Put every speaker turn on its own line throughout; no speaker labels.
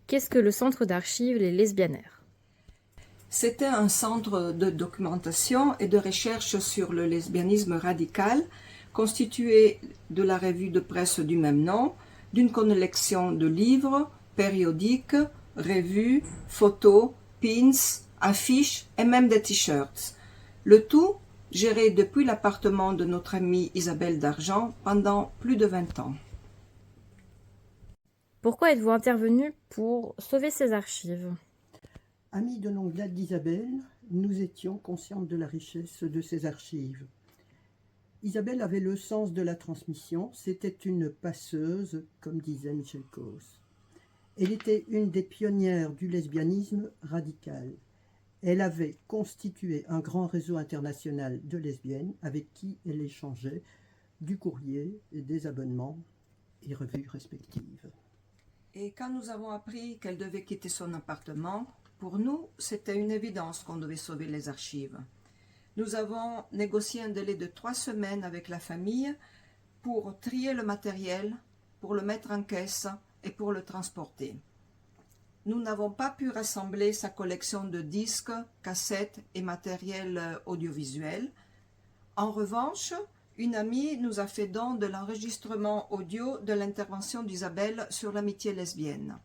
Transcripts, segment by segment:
Qu'est-ce que le Centre d'archives Les Lesbianaires?
C'était un centre de documentation et de recherche sur le lesbianisme radical, constitué de la revue de presse du même nom, d'une collection de livres, périodiques, revues, photos, pins, affiches et même des t-shirts. Le tout géré depuis l'appartement de notre amie Isabelle Dargent pendant plus de 20 ans.
Pourquoi êtes-vous intervenu pour sauver ces archives?
Amis de longue date d'Isabelle, nous étions conscientes de la richesse de ces archives. Isabelle avait le sens de la transmission, c'était une passeuse, comme disait Michel Causse. Elle était une des pionnières du lesbianisme radical. Elle avait constitué un grand réseau international de lesbiennes avec qui elle échangeait du courrier et des abonnements et revues respectives.
Et quand nous avons appris qu'elle devait quitter son appartement, pour nous, c'était une évidence qu'on devait sauver les archives. Nous avons négocié un délai de 3 semaines avec la famille pour trier le matériel, pour le mettre en caisse et pour le transporter. Nous n'avons pas pu rassembler sa collection de disques, cassettes et matériel audiovisuel. En revanche, une amie nous a fait don de l'enregistrement audio de l'intervention d'Isabelle sur l'amitié lesbienne.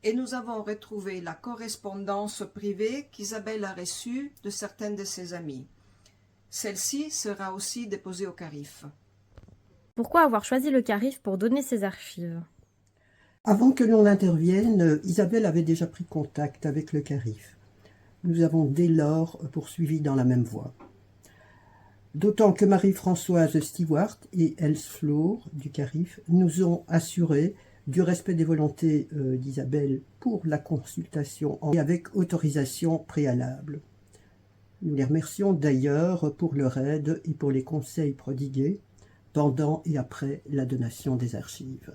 Et nous avons retrouvé la correspondance privée qu'Isabelle a reçue de certaines de ses amies. Celle-ci sera aussi déposée au CARIF.
Pourquoi avoir choisi le CARIF pour donner ces archives?
Avant que l'on intervienne, Isabelle avait déjà pris contact avec le CARIF. Nous avons dès lors poursuivi dans la même voie. D'autant que Marie-Françoise Stewart et Else Floor du CARIF nous ont assuré du respect des volontés d'Isabelle pour la consultation et avec autorisation préalable. Nous les remercions d'ailleurs pour leur aide et pour les conseils prodigués pendant et après la donation des archives.